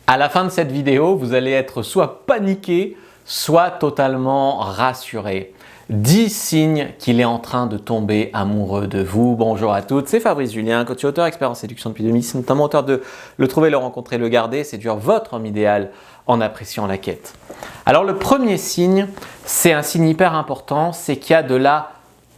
À la fin de cette vidéo, vous allez être soit paniqué, soit totalement rassuré. 10 signes qu'il est en train de tomber amoureux de vous. Bonjour à toutes, c'est Fabrice Julien, coach et auteur, expert en séduction depuis 2006, notamment auteur de Le trouver, le rencontrer, le garder, séduire votre homme idéal en appréciant la quête. Alors le premier signe, c'est un signe hyper important, c'est qu'il y a de la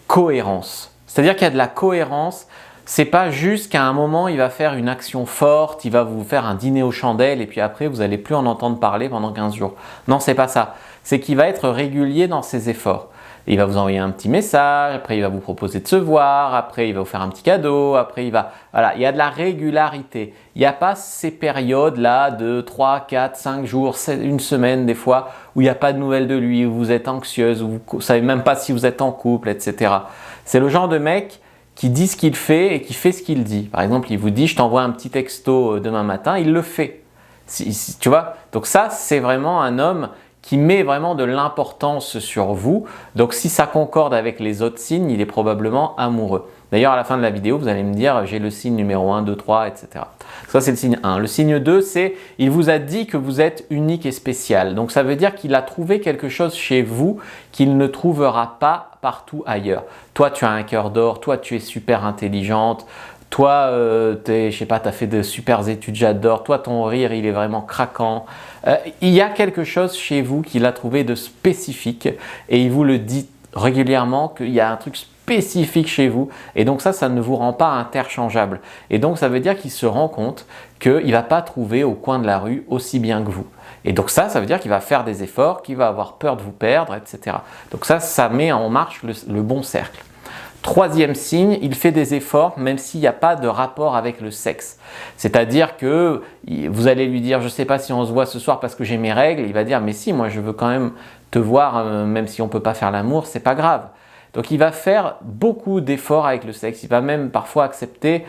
cohérence. C'est-à-dire qu'il y a de la cohérence. C'est pas juste qu'à un moment, il va faire une action forte, il va vous faire un dîner aux chandelles et puis après, vous n'allez plus en entendre parler pendant 15 jours. Non, c'est pas ça. C'est qu'il va être régulier dans ses efforts. Il va vous envoyer un petit message, après il va vous proposer de se voir, après il va vous faire un petit cadeau, après il va… Voilà, il y a de la régularité. Il n'y a pas ces périodes-là de 3, 4, 5 jours, une semaine des fois, où il n'y a pas de nouvelles de lui, où vous êtes anxieuse, où vous ne savez même pas si vous êtes en couple, etc. C'est le genre de mec qui dit ce qu'il fait et qui fait ce qu'il dit. Par exemple, il vous dit « je t'envoie un petit texto demain matin », il le fait. Tu vois? Donc ça, c'est vraiment un homme qui met vraiment de l'importance sur vous. Donc si ça concorde avec les autres signes, il est probablement amoureux. D'ailleurs, à la fin de la vidéo, vous allez me dire « j'ai le signe numéro 1, 2, 3, etc. » Ça, c'est le signe 1. Le signe 2, c'est « il vous a dit que vous êtes unique et spécial ». Donc ça veut dire qu'il a trouvé quelque chose chez vous qu'il ne trouvera pas partout ailleurs. Toi, tu as un cœur d'or, toi, tu es super intelligente, toi, je sais pas, tu as fait de super études, j'adore, toi, ton rire, il est vraiment craquant. Il y a quelque chose chez vous qu'il a trouvé de spécifique et il vous le dit régulièrement qu'il y a un truc spécifique chez vous et donc ça ne vous rend pas interchangeable. Et donc, ça veut dire qu'il se rend compte qu'il ne va pas trouver au coin de la rue aussi bien que vous. Et donc ça veut dire qu'il va faire des efforts, qu'il va avoir peur de vous perdre, etc. Donc ça met en marche le bon cercle. Troisième signe, il fait des efforts même s'il n'y a pas de rapport avec le sexe. C'est-à-dire que vous allez lui dire « je ne sais pas si on se voit ce soir parce que j'ai mes règles », il va dire « mais si, moi je veux quand même te voir, même si on ne peut pas faire l'amour, c'est pas grave ». Donc il va faire beaucoup d'efforts avec le sexe, il va même parfois accepter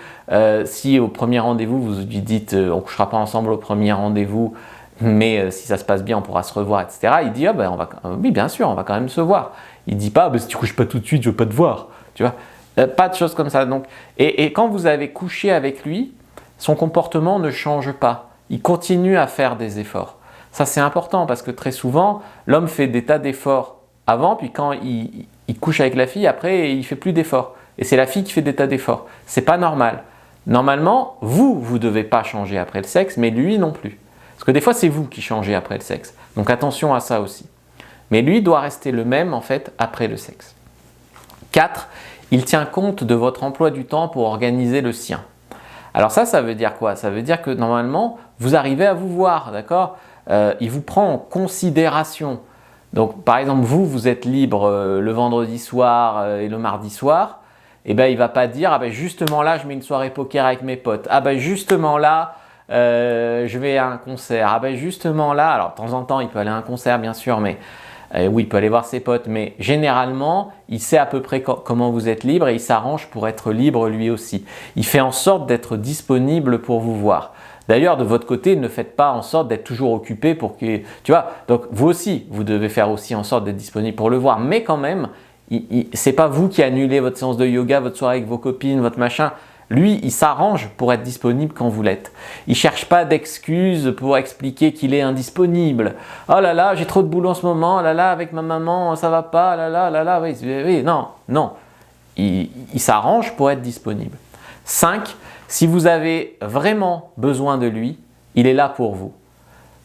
si au premier rendez-vous vous lui dites « on ne couchera pas ensemble au premier rendez-vous », mais si ça se passe bien, on pourra se revoir, etc. Il dit oui, bien sûr, on va quand même se voir. Il ne dit pas si tu ne couches pas tout de suite, je ne veux pas te voir. Tu vois, pas de choses comme ça. Donc, et quand vous avez couché avec lui, son comportement ne change pas. Il continue à faire des efforts. Ça, c'est important parce que très souvent, l'homme fait des tas d'efforts avant, puis quand il couche avec la fille, après, il ne fait plus d'efforts. Et c'est la fille qui fait des tas d'efforts. Ce n'est pas normal. Normalement, vous ne devez pas changer après le sexe, mais lui non plus. Parce que des fois, c'est vous qui changez après le sexe. Donc attention à ça aussi. Mais lui doit rester le même en fait après le sexe. 4. Il tient compte de votre emploi du temps pour organiser le sien. Alors ça veut dire quoi? Ça veut dire que normalement, vous arrivez à vous voir, d'accord? Il vous prend en considération. Donc par exemple, vous êtes libre le vendredi soir et le mardi soir. Et ben il ne va pas dire justement là, je mets une soirée poker avec mes potes. Justement là, je vais à un concert. Justement là, alors de temps en temps, il peut aller à un concert bien sûr, mais oui, il peut aller voir ses potes, mais généralement, il sait à peu près comment vous êtes libre et il s'arrange pour être libre lui aussi. Il fait en sorte d'être disponible pour vous voir. D'ailleurs, de votre côté, ne faites pas en sorte d'être toujours occupé pour que… Tu vois, donc vous aussi, vous devez faire aussi en sorte d'être disponible pour le voir, mais quand même, c'est pas vous qui annulez votre séance de yoga, votre soirée avec vos copines, votre machin. Lui, il s'arrange pour être disponible quand vous l'êtes. Il ne cherche pas d'excuses pour expliquer qu'il est indisponible. « Oh là là, j'ai trop de boulot en ce moment, oh là là, avec ma maman, ça va pas, oh là là, oui, non. » Il s'arrange pour être disponible. 5. Si vous avez vraiment besoin de lui, il est là pour vous.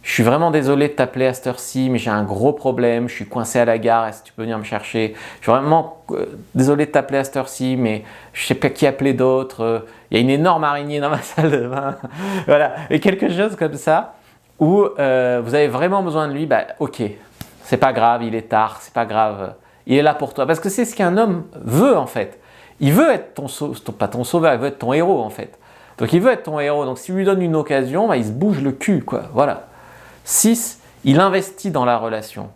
Je suis vraiment désolé de t'appeler à cette heure-ci, mais j'ai un gros problème, je suis coincé à la gare, est-ce que tu peux venir me chercher? Je suis vraiment désolé de t'appeler à cette heure-ci, mais je ne sais pas qui appeler d'autre. Il y a une énorme araignée dans ma salle de bain. Voilà, et quelque chose comme ça, où vous avez vraiment besoin de lui, ok, c'est pas grave, il est tard, c'est pas grave, il est là pour toi. Parce que c'est ce qu'un homme veut en fait. Il veut être pas ton sauveur, il veut être ton héros en fait. Donc il veut être ton héros, donc si tu lui donnes une occasion, il se bouge le cul, quoi, voilà. 6. Il investit dans la relation.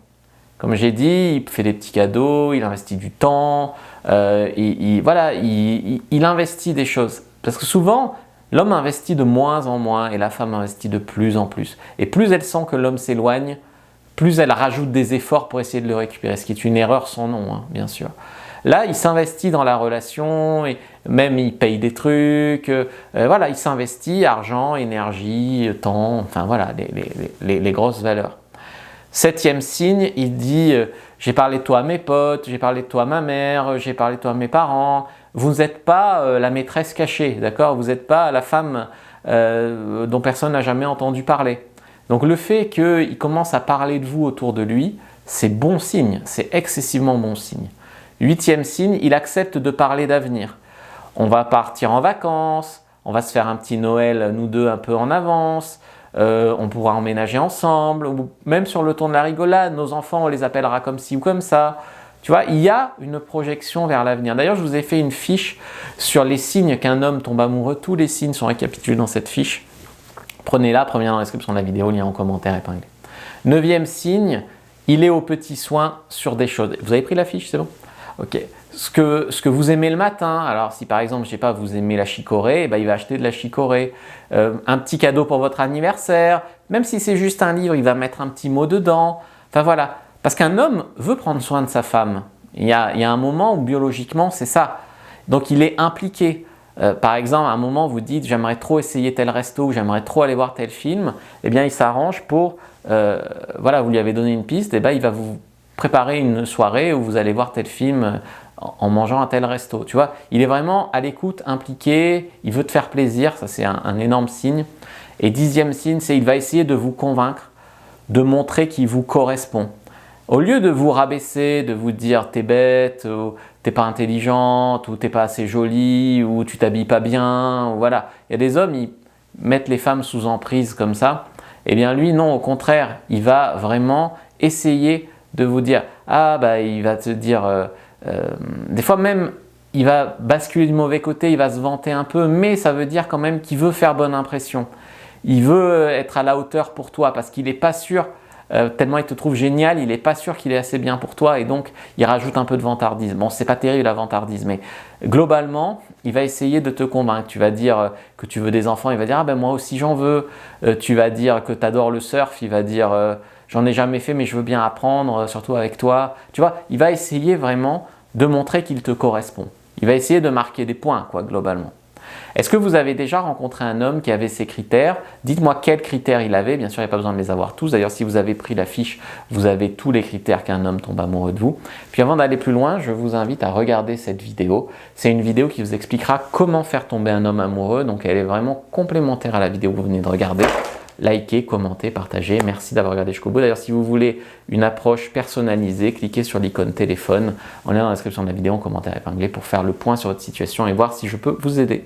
Comme j'ai dit, il fait des petits cadeaux, il investit du temps, il investit des choses. Parce que souvent, l'homme investit de moins en moins et la femme investit de plus en plus. Et plus elle sent que l'homme s'éloigne, plus elle rajoute des efforts pour essayer de le récupérer. Ce qui est une erreur sans nom, hein, bien sûr. Là, il s'investit dans la relation, et même il paye des trucs, voilà, il s'investit argent, énergie, temps, enfin voilà, les grosses valeurs. 7e signe, il dit j'ai parlé de toi à mes potes, j'ai parlé de toi à ma mère, j'ai parlé de toi à mes parents. Vous n'êtes pas la maîtresse cachée, d'accord? Vous n'êtes pas la femme dont personne n'a jamais entendu parler. Donc le fait qu'il commence à parler de vous autour de lui, c'est bon signe, c'est excessivement bon signe. 8e signe, il accepte de parler d'avenir. On va partir en vacances, on va se faire un petit Noël, nous deux, un peu en avance, on pourra emménager ensemble, ou même sur le ton de la rigolade, nos enfants, on les appellera comme ci ou comme ça. Tu vois, il y a une projection vers l'avenir. D'ailleurs, je vous ai fait une fiche sur les signes qu'un homme tombe amoureux. Tous les signes sont récapitulés dans cette fiche. Prenez-la, prenez dans la description de la vidéo, lien en commentaire épinglé. 9e signe, il est aux petits soins sur des choses. Vous avez pris la fiche, c'est bon? Ok. Ce que vous aimez le matin, alors si par exemple, je sais pas, vous aimez la chicorée, il va acheter de la chicorée. Un petit cadeau pour votre anniversaire, même si c'est juste un livre, il va mettre un petit mot dedans. Enfin voilà, parce qu'un homme veut prendre soin de sa femme. Il y a un moment où biologiquement, c'est ça. Donc il est impliqué. Par exemple, à un moment, vous dites « j'aimerais trop essayer tel resto » ou « j'aimerais trop aller voir tel film », eh bien il s'arrange pour, voilà, vous lui avez donné une piste, et il va vous préparer une soirée où vous allez voir tel film en mangeant un tel resto. Tu vois, il est vraiment à l'écoute, impliqué, il veut te faire plaisir, ça c'est un énorme signe. Et 10e signe, c'est il va essayer de vous convaincre, de montrer qu'il vous correspond. Au lieu de vous rabaisser, de vous dire t'es bête, ou t'es pas intelligente, ou t'es pas assez jolie, ou tu t'habilles pas bien, ou voilà. Il y a des hommes, ils mettent les femmes sous emprise comme ça. Eh bien lui, non, au contraire, il va vraiment essayer de vous dire, il va te dire, des fois même, il va basculer du mauvais côté, il va se vanter un peu, mais ça veut dire quand même qu'il veut faire bonne impression. Il veut être à la hauteur pour toi parce qu'il n'est pas sûr, tellement il te trouve génial, il n'est pas sûr qu'il est assez bien pour toi et donc il rajoute un peu de vantardise. Bon, c'est pas terrible la vantardise, mais globalement, il va essayer de te convaincre. Tu vas dire que tu veux des enfants, il va dire moi aussi j'en veux. Tu vas dire que tu adores le surf, il va dire j'en ai jamais fait mais je veux bien apprendre, surtout avec toi. Tu vois, il va essayer vraiment de montrer qu'il te correspond. Il va essayer de marquer des points, quoi, globalement. Est-ce que vous avez déjà rencontré un homme qui avait ces critères? Dites-moi quels critères il avait. Bien sûr, il n'y a pas besoin de les avoir tous. D'ailleurs, si vous avez pris la fiche, vous avez tous les critères qu'un homme tombe amoureux de vous. Puis avant d'aller plus loin, je vous invite à regarder cette vidéo. C'est une vidéo qui vous expliquera comment faire tomber un homme amoureux. Donc, elle est vraiment complémentaire à la vidéo que vous venez de regarder. Likez, commentez, partagez. Merci d'avoir regardé jusqu'au bout. D'ailleurs, si vous voulez une approche personnalisée, cliquez sur l'icône téléphone en lien dans la description de la vidéo en commentaire épinglé pour faire le point sur votre situation et voir si je peux vous aider.